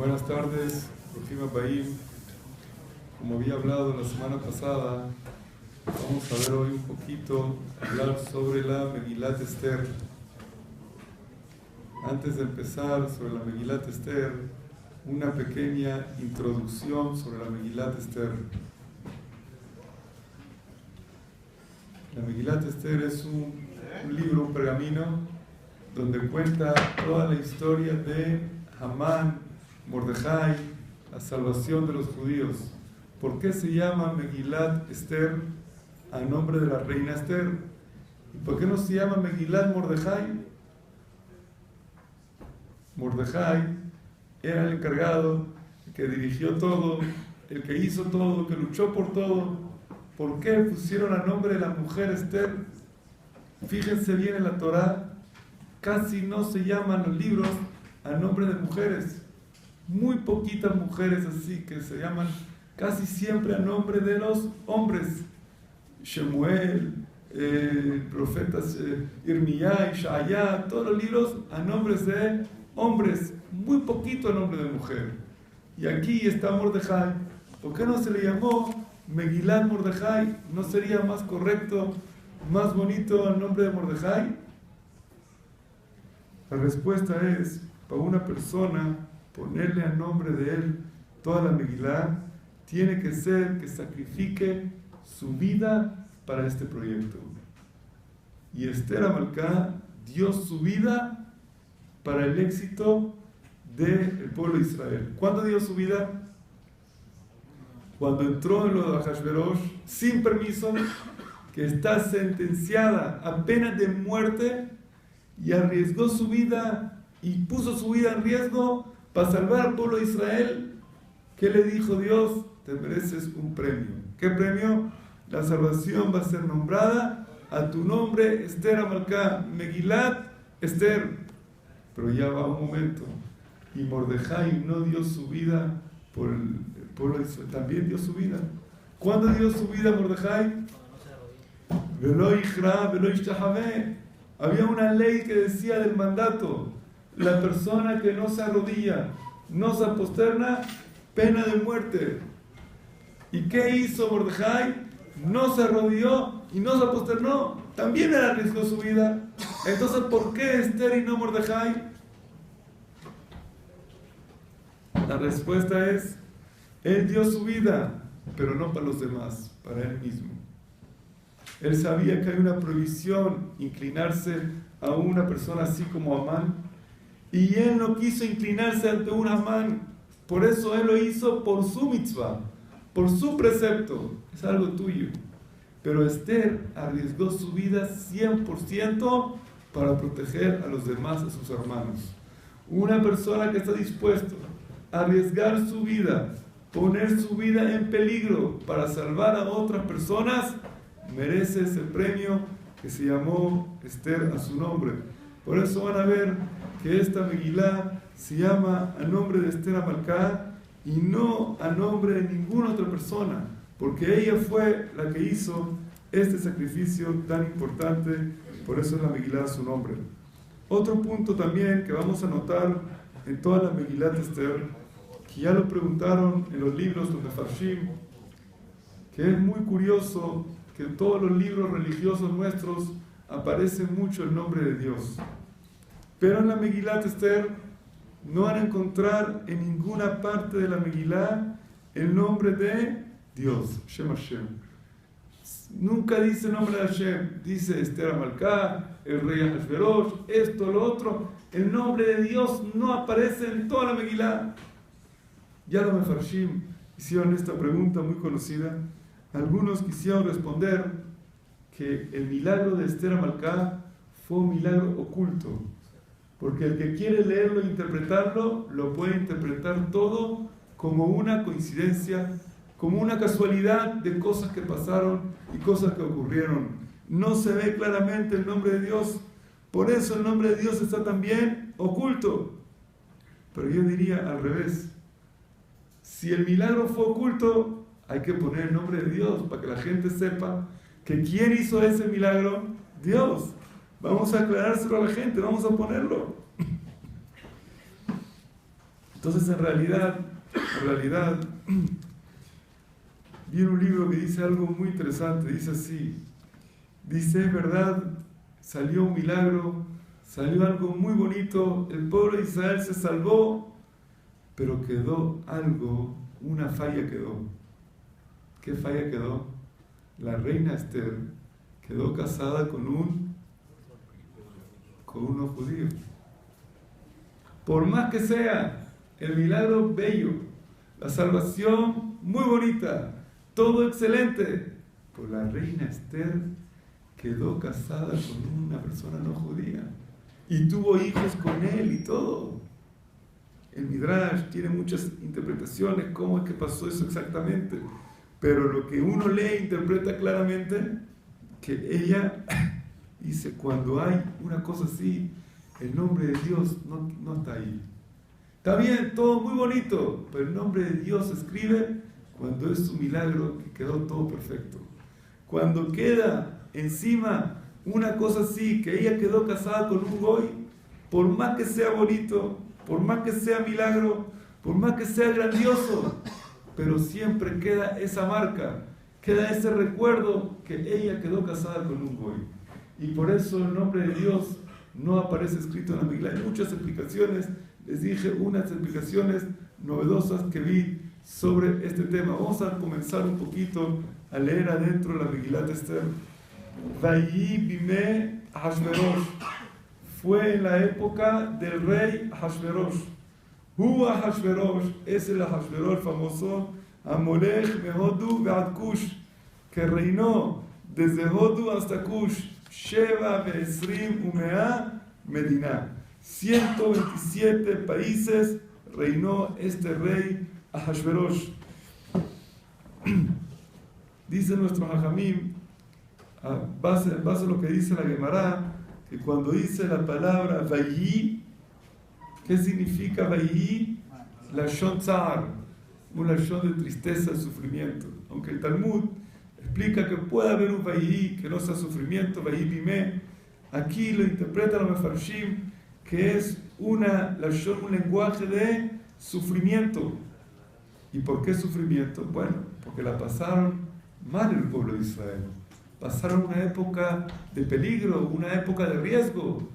Buenas tardes, Brujim Abaim. Como había hablado la semana pasada, vamos a ver hoy un poquito, hablar sobre la Megilat Esther. Antes de empezar sobre la Megilat Esther, una pequeña introducción sobre la Megilat Esther. La Megilat Esther es un libro, un pergamino, donde cuenta toda la historia de Hamán, Mordejai, la salvación de los judíos. ¿Por qué se llama Megilat Esther a nombre de la reina Esther? ¿Y por qué no se llama Megilat Mordejai? Mordejai era el encargado, el que dirigió todo, el que hizo todo, que luchó por todo. ¿Por qué pusieron a nombre de la mujer Esther? Fíjense bien en la Torá, casi no se llaman los libros a nombre de mujeres. Muy poquitas mujeres así que se llaman casi siempre a nombre de los hombres. Shemuel, profetas Irmiyá, Ishaya, todos los libros a nombres de hombres, muy poquito a nombre de mujer. Y aquí está Mordejai. ¿Por qué no se le llamó Megilat Mordejai? ¿No sería más correcto, más bonito el nombre de Mordejai? La respuesta es, para una persona ponerle a nombre de él toda la Megilá, tiene que ser que sacrifique su vida para este proyecto. Y Esther Amalcá dio su vida para el éxito del pueblo de Israel. ¿Cuándo dio su vida? Cuando entró en lo de Ahasverosh sin permiso, que está sentenciada a pena de muerte, y arriesgó su vida y puso su vida en riesgo para salvar al pueblo de Israel. ¿Qué le dijo Dios? Te mereces un premio. ¿Qué premio? La salvación va a ser nombrada a tu nombre, Esther Amalcá, Megilat Esther. Pero ya va un momento. Y Mordejai no dio su vida por el pueblo de Israel, también dio su vida. ¿Cuándo dio su vida Mordejai? Velo Ichra, Velo Ishtahaveh. Había una ley que decía del mandato: la persona que no se arrodilla, no se posterna, pena de muerte. ¿Y qué hizo Mordejai? No se arrodilló y no se posternó. También arriesgó su vida. Entonces, ¿por qué Esther y no Mordejai? La respuesta es: él dio su vida, pero no para los demás, para él mismo. Él sabía que hay una prohibición inclinarse a una persona así como Amán, y él no quiso inclinarse ante un Amán. Por eso él lo hizo por su mitzvah, por su precepto. Es algo tuyo. Pero Esther arriesgó su vida 100% para proteger a los demás, a sus hermanos. Una persona que está dispuesto a arriesgar su vida, poner su vida en peligro para salvar a otras personas, merece ese premio que se llamó Esther a su nombre. Por eso van a ver que esta Megilá se llama a nombre de Esther Amalcá y no a nombre de ninguna otra persona, porque ella fue la que hizo este sacrificio tan importante. Por eso es la Megilá a su nombre. Otro punto también que vamos a notar en toda la Megilá de Esther, que ya lo preguntaron en los libros de Mefarshim, que es muy curioso que en todos los libros religiosos nuestros aparece mucho el nombre de Dios. Pero en la Megilat Esther no van a encontrar en ninguna parte de la Megilá el nombre de Dios, Shem Hashem. Nunca dice el nombre de Hashem, dice Esther Amalcá, el rey Ahasverosh, esto, lo otro. El nombre de Dios no aparece en toda la Megilá. Ya los Mefarshim hicieron esta pregunta muy conocida. Algunos quisieron responder que el milagro de Esther Amalcá fue un milagro oculto, porque el que quiere leerlo e interpretarlo, lo puede interpretar todo como una coincidencia, como una casualidad de cosas que pasaron y cosas que ocurrieron. No se ve claramente el nombre de Dios, por eso el nombre de Dios está también oculto. Pero yo diría al revés: si el milagro fue oculto, hay que poner el nombre de Dios para que la gente sepa que ¿quién hizo ese milagro? Dios. Vamos a aclarárselo a la gente, vamos a ponerlo. Entonces, en realidad, viene un libro que dice algo muy interesante, dice así, dice, es verdad, salió un milagro, salió algo muy bonito, el pueblo de Israel se salvó, pero quedó algo, una falla quedó. ¿Qué falla quedó? La reina Esther quedó casada con uno judío. Por más que sea el milagro bello, la salvación muy bonita, todo excelente, pues la reina Esther quedó casada con una persona no judía y tuvo hijos con él y todo. El Midrash tiene muchas interpretaciones, cómo es que pasó eso exactamente, pero lo que uno lee e interpreta claramente, que ella dice, cuando hay una cosa así, el nombre de Dios no está ahí. Está bien, todo muy bonito, pero el nombre de Dios se escribe cuando es un milagro que quedó todo perfecto. Cuando queda encima una cosa así, que ella quedó casada con un goy, por más que sea bonito, por más que sea milagro, por más que sea grandioso, pero siempre queda esa marca, queda ese recuerdo que ella quedó casada con un goy. Y por eso el nombre de Dios no aparece escrito en la Megilá. Hay muchas explicaciones, les dije unas explicaciones novedosas que vi sobre este tema. Vamos a comenzar un poquito a leer adentro la Megilá de Esther. Vayi bimé Hashverosh. Fue en la época del rey Hashverosh. Huwa Hashverosh, es el Hashverosh famoso, Amolech Mehodu Be'ad Kush, que reinó desde Hodu hasta Kush, Sheva Be'esrim Umea Medina. 127 países reinó este rey Ahashverosh. Dice nuestro Jajamim, a base de lo que dice la Gemara, que cuando dice la palabra Vayi, ¿qué significa Vayi? Lashon Tzar, un lashon de tristeza, de sufrimiento. Aunque el Talmud explica que puede haber un Vayi que no sea sufrimiento, Vayi Bimé, aquí lo interpreta los Mefarshim, que es un lenguaje de sufrimiento. ¿Y por qué sufrimiento? Bueno, porque la pasaron mal el pueblo de Israel. Pasaron una época de peligro, una época de riesgo.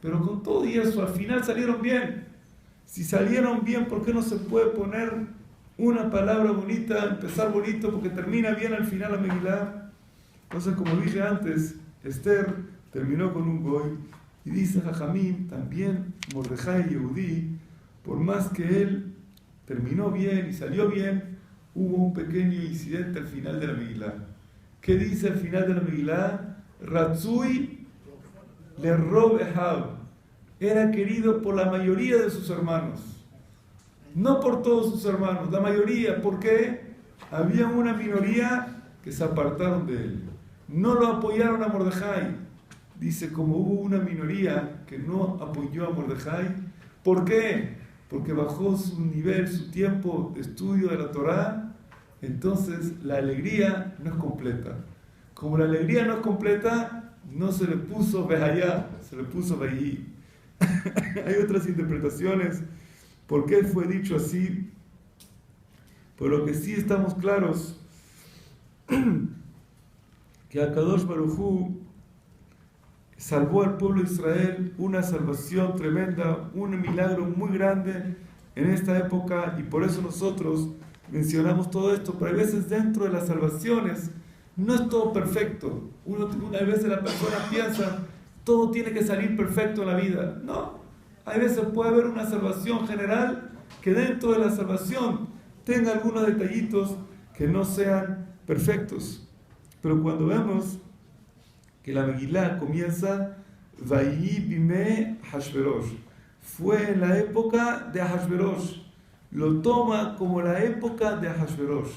Pero con todo y eso, al final salieron bien. Si salieron bien, ¿por qué no se puede poner una palabra bonita, empezar bonito, porque termina bien al final la Megilá? Entonces, como dije antes, Esther terminó con un goy. Y dice Jajamim, también Mordejai Yehudí, por más que él terminó bien y salió bien, hubo un pequeño incidente al final de la Megilá. ¿Qué dice al final de la Megilá? Ratzui le robe Hab. Era querido por la mayoría de sus hermanos. No por todos sus hermanos, la mayoría. ¿Por qué? Había una minoría que se apartaron de él. No lo apoyaron a Mordejai. Dice, como hubo una minoría que no apoyó a Mordejai, ¿por qué? Porque bajó su nivel, su tiempo de estudio de la Torá, entonces la alegría no es completa. Como la alegría no es completa, no se le puso Behayá, se le puso Behí. Hay otras interpretaciones, ¿por qué fue dicho así? Por lo que sí estamos claros, que Akadosh Baruj Hu salvó al pueblo de Israel, una salvación tremenda, un milagro muy grande en esta época, y por eso nosotros mencionamos todo esto. Pero hay veces dentro de las salvaciones no es todo perfecto. Una vez la persona piensa, todo tiene que salir perfecto en la vida. No, hay veces puede haber una salvación general que dentro de la salvación tenga algunos detallitos que no sean perfectos. Pero cuando vemos que la Megilá comienza Vayi bimé Hashverosh, fue en la época de Ahashverosh, lo toma como la época de Ahashverosh,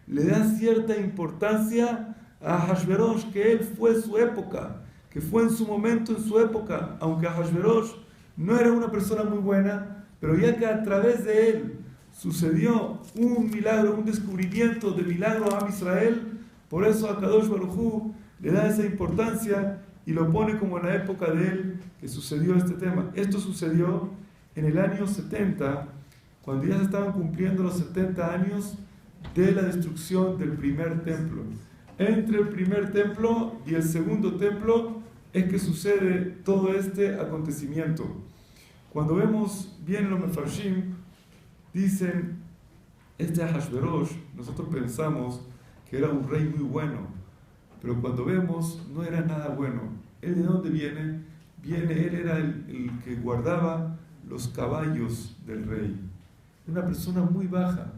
le da cierta importancia a Ahashverosh, que él fue su época, que fue en su momento, en su época, aunque Ahashverosh no era una persona muy buena, pero ya que a través de él sucedió un milagro, un descubrimiento de milagro a Israel, por eso a Kadosh Baruj Hu le da esa importancia y lo pone como en la época de él que sucedió este tema. Esto sucedió en el año 70 cuando ya se estaban cumpliendo los 70 años de la destrucción del primer templo. Entre el primer templo y el segundo templo es que sucede todo este acontecimiento. Cuando vemos bien los mefarshim, dicen, Ahashverosh, nosotros pensamos que era un rey muy bueno, pero cuando vemos, no era nada bueno. ¿Él de dónde viene? Él era el que guardaba los caballos del rey. Una persona muy baja.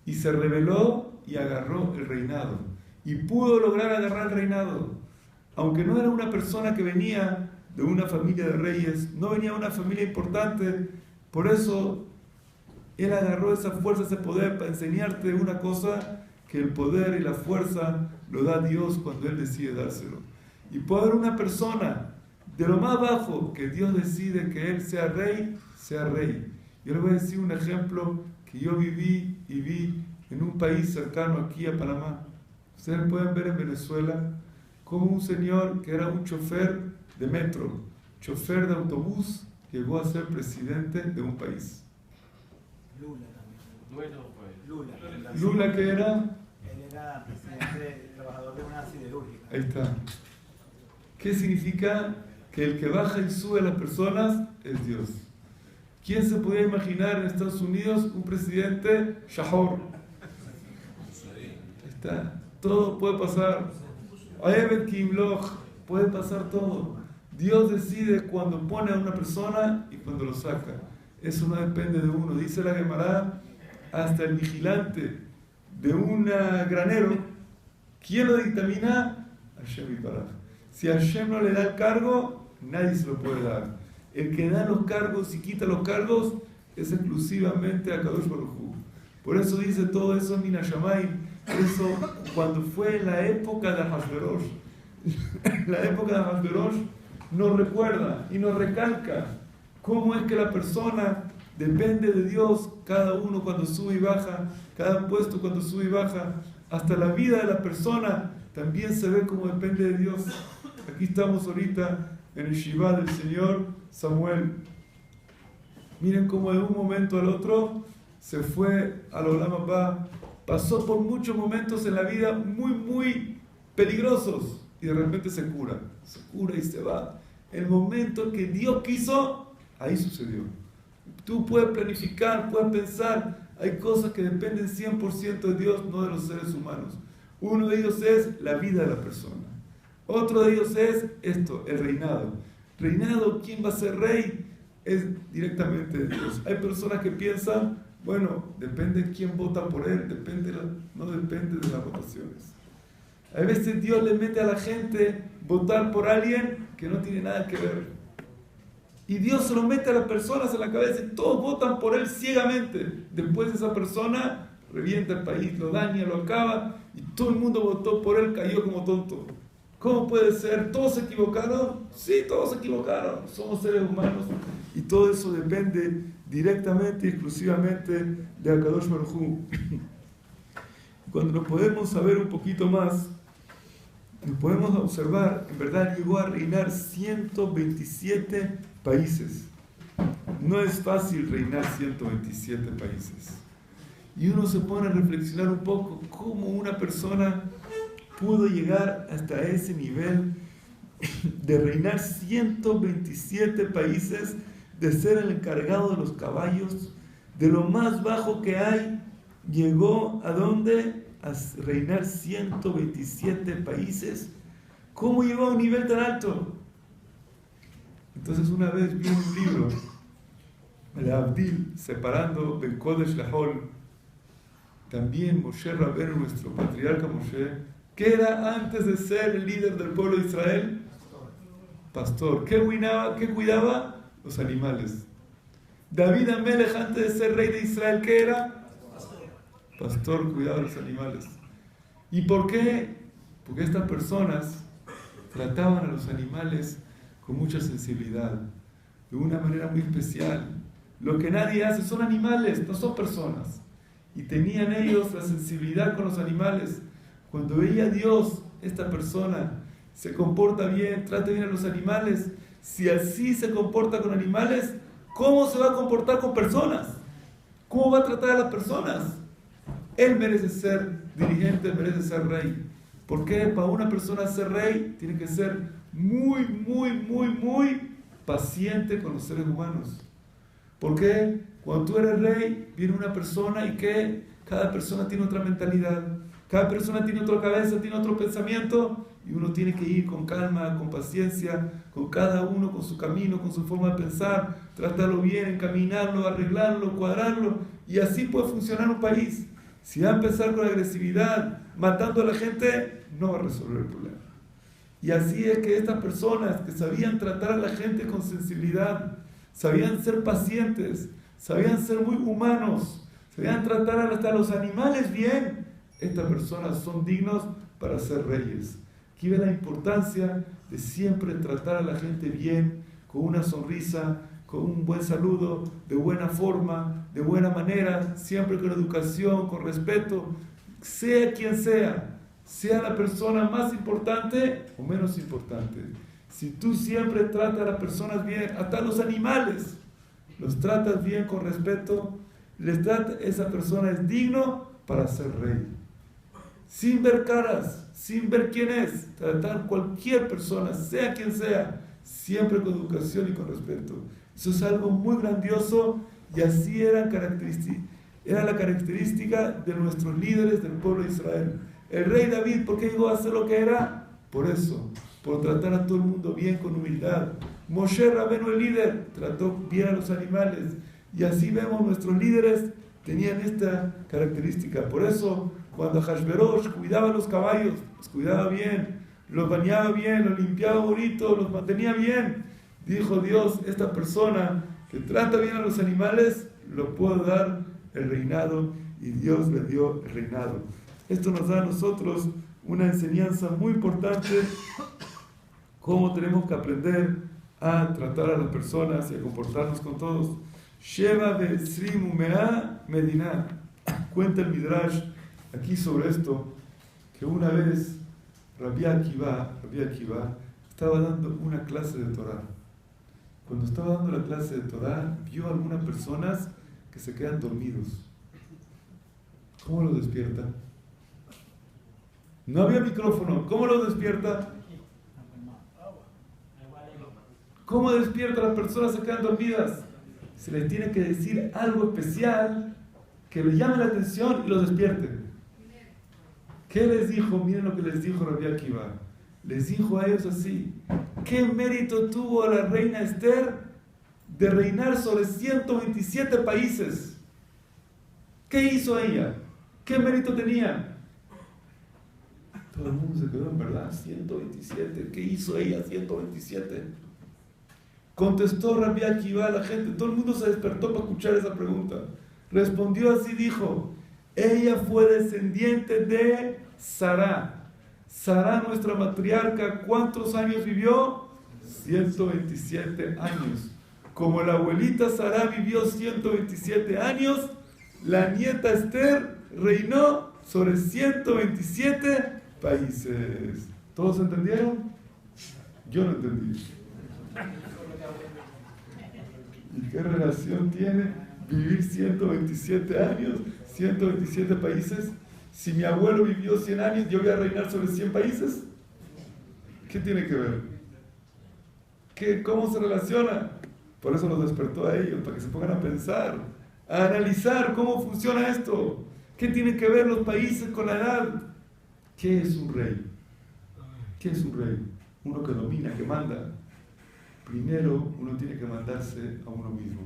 Y se rebeló y agarró el reinado. Y pudo lograr agarrar el reinado. Aunque no era una persona que venía de una familia de reyes, no venía de una familia importante, por eso él agarró esa fuerza, ese poder para enseñarte una cosa, que el poder y la fuerza lo da Dios cuando Él decide dárselo. Y puede haber una persona de lo más bajo que Dios decide que Él sea rey, sea rey. Yo les voy a decir un ejemplo que yo viví y vi en un país cercano aquí a Panamá. Ustedes pueden ver en Venezuela como un señor que era un chofer de metro, chofer de autobús, llegó a ser presidente de un país. Lula también. Lula. ¿Lula qué era? Él era presidente, trabajador de una siderúrgica. Ahí está. ¿Qué significa? Que el que baja y sube a las personas es Dios. ¿Quién se podía imaginar en Estados Unidos un presidente Shahor? Ahí está. Todo puede pasar. Ayebet Kimloch, puede pasar todo. Dios decide cuando pone a una persona y cuando lo saca. Eso no depende de uno. Dice la Gemara, hasta el vigilante de un granero, ¿quién lo dictamina? Hashem Yibaraj. Si Hashem no le da el cargo, nadie se lo puede dar. El que da los cargos y quita los cargos es exclusivamente a Kadosh Baruj Hu. Por eso dice todo eso en Minashamayim. Eso cuando fue en la época de Ahashverosh. La época de Ahashverosh nos recuerda y nos recalca cómo es que la persona depende de Dios, cada uno cuando sube y baja, cada puesto cuando sube y baja, hasta la vida de la persona también se ve como depende de Dios. Aquí estamos ahorita en el Shiva del Señor Samuel. Miren cómo de un momento al otro se fue al Olam Abba, pasó por muchos momentos en la vida muy peligrosos y de repente se cura y se va. El momento que Dios quiso, ahí sucedió. Tú puedes planificar, puedes pensar, hay cosas que dependen 100% de Dios, no de los seres humanos. Uno de ellos es la vida de la persona. Otro de ellos es esto, el reinado. Reinado, ¿quién va a ser rey? Es directamente de Dios. Hay personas que piensan, bueno, depende de quién vota por él, no depende de las votaciones. A veces Dios le mete a la gente votar por alguien que no tiene nada que ver. Y Dios se lo mete a las personas en la cabeza y todos votan por él ciegamente. Después esa persona revienta el país, lo daña, lo acaba y todo el mundo votó por él, cayó como tonto. ¿Cómo puede ser? ¿Todos se equivocaron? Sí, todos se equivocaron. Somos seres humanos y todo eso depende directamente y exclusivamente de Akadosh Baruj Hu. Cuando nos podemos saber un poquito más, nos podemos observar, en verdad llegó a reinar 127 países. No es fácil reinar 127 países. Y uno se pone a reflexionar un poco cómo una persona pudo llegar hasta ese nivel de reinar 127 países, de ser el encargado de los caballos, de lo más bajo que hay, llegó a dónde? A reinar 127 países. ¿Cómo llegó a un nivel tan alto? Entonces una vez vi un libro, el Abdil, separando Ben Kodesh Lahol, también Moshe Rabbeinu, nuestro patriarca Moshe, ¿qué era antes de ser el líder del pueblo de Israel? Pastor. ¿Qué cuidaba? Los animales. David Amelech, antes de ser rey de Israel, ¿qué era? Pastor, cuidaba de los animales. ¿Y por qué? Porque estas personas trataban a los animales con mucha sensibilidad, de una manera muy especial. Lo que nadie hace, son animales, no son personas. Y tenían ellos la sensibilidad con los animales. Cuando veía a Dios, esta persona se comporta bien, trata bien a los animales. Si así se comporta con animales, ¿cómo se va a comportar con personas? ¿Cómo va a tratar a las personas? Él merece ser dirigente, merece ser rey. ¿Por qué? Para una persona ser rey tiene que ser muy, muy, muy, muy paciente con los seres humanos. ¿Por qué? Cuando tú eres rey, viene una persona y que cada persona tiene otra mentalidad, cada persona tiene otra cabeza, tiene otro pensamiento, y uno tiene que ir con calma, con paciencia, con cada uno, con su camino, con su forma de pensar, tratarlo bien, encaminarlo, arreglarlo, cuadrarlo, y así puede funcionar un país. Si va a empezar con agresividad, matando a la gente, no va a resolver el problema. Y así es que estas personas que sabían tratar a la gente con sensibilidad, sabían ser pacientes, sabían ser muy humanos, sabían tratar hasta a los animales bien, estas personas son dignos para ser reyes. Aquí ve la importancia de siempre tratar a la gente bien, con una sonrisa, con un buen saludo, de buena forma, de buena manera, siempre con educación, con respeto, sea quien sea, sea la persona más importante o menos importante. Si tú siempre tratas a las personas bien, hasta los animales, los tratas bien con respeto, esa persona es digno para ser rey. Sin ver caras, sin ver quién es, tratar cualquier persona, sea quien sea, siempre con educación y con respeto. Eso es algo muy grandioso y así era la característica de nuestros líderes del pueblo de Israel. El rey David, ¿por qué llegó a ser lo que era? Por eso, por tratar a todo el mundo bien, con humildad. Moshe Rabenu, el líder, trató bien a los animales. Y así vemos, nuestros líderes tenían esta característica. Por eso, cuando Hashverosh cuidaba a los caballos, los cuidaba bien, los bañaba bien, los limpiaba bonito, los mantenía bien, dijo Dios, esta persona que trata bien a los animales, lo puedo dar el reinado, y Dios le dio el reinado. Esto nos da a nosotros una enseñanza muy importante, cómo tenemos que aprender a tratar a las personas y a comportarnos con todos. Sheva be'esrim u'mea medina. Cuenta el Midrash aquí sobre esto, que una vez Rabbi Akiva estaba dando una clase de Torah. Cuando estaba dando la clase de Torah, vio a algunas personas que se quedan dormidos. ¿Cómo los despierta? No había micrófono. ¿Cómo los despierta? ¿Cómo despierta a las personas que se quedan dormidas? Se les tiene que decir algo especial que les llame la atención y los despierte. ¿Qué les dijo? Miren lo que les dijo Rabbi Akiva. Les dijo a ellos así: ¿qué mérito tuvo la reina Esther de reinar sobre 127 países? ¿Qué hizo ella? ¿Qué mérito tenía? Todo el mundo se quedó en verdad, 127. ¿Qué hizo ella 127? Contestó Rabbi Akiva a la gente, todo el mundo se despertó para escuchar esa pregunta. Respondió así, dijo: ella fue descendiente de Sará. Sará, nuestra matriarca, ¿cuántos años vivió? 127 años. Como la abuelita Sará vivió 127 años, la nieta Esther reinó sobre 127 países. ¿Todos entendieron? Yo no entendí. ¿Y qué relación tiene vivir 127 años, 127 países? Si mi abuelo vivió 100 años, ¿yo voy a reinar sobre 100 países? ¿Qué tiene que ver? ¿Cómo se relaciona? Por eso los despertó a ellos, para que se pongan a pensar, a analizar cómo funciona esto. ¿Qué tienen que ver los países con la edad? ¿Qué es un rey? ¿Qué es un rey? Uno que domina, que manda. Primero, uno tiene que mandarse a uno mismo.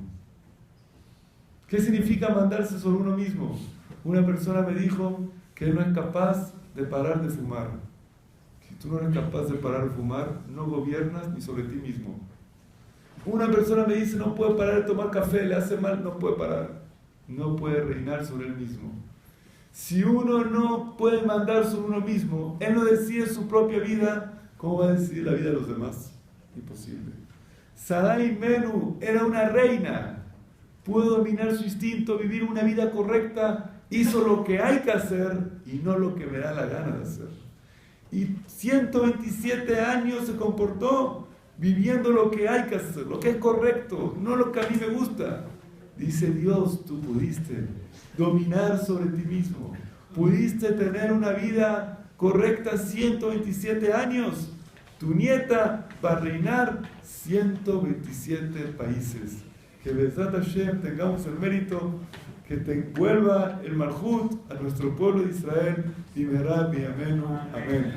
¿Qué significa mandarse sobre uno mismo? Una persona me dijo que no es capaz de parar de fumar. Si tú no eres capaz de parar de fumar, no gobiernas ni sobre ti mismo. Una persona me dice no puede parar de tomar café, le hace mal, no puede parar. No puede reinar sobre él mismo. Si uno no puede mandar sobre uno mismo, él no decide su propia vida, ¿cómo va a decidir la vida de los demás? Imposible. Sarai Menu era una reina, pudo dominar su instinto, vivir una vida correcta, hizo lo que hay que hacer y no lo que me da la gana de hacer. Y 127 años se comportó viviendo lo que hay que hacer, lo que es correcto, no lo que a mí me gusta. Dice Dios, tú pudiste dominar sobre ti mismo, pudiste tener una vida correcta 127 años. Tu nieta va a reinar 127 países. Que Bezrat Hashem tengamos el mérito que te vuelva el Malhut a nuestro pueblo de Israel. Y verá, mi amén. Amén.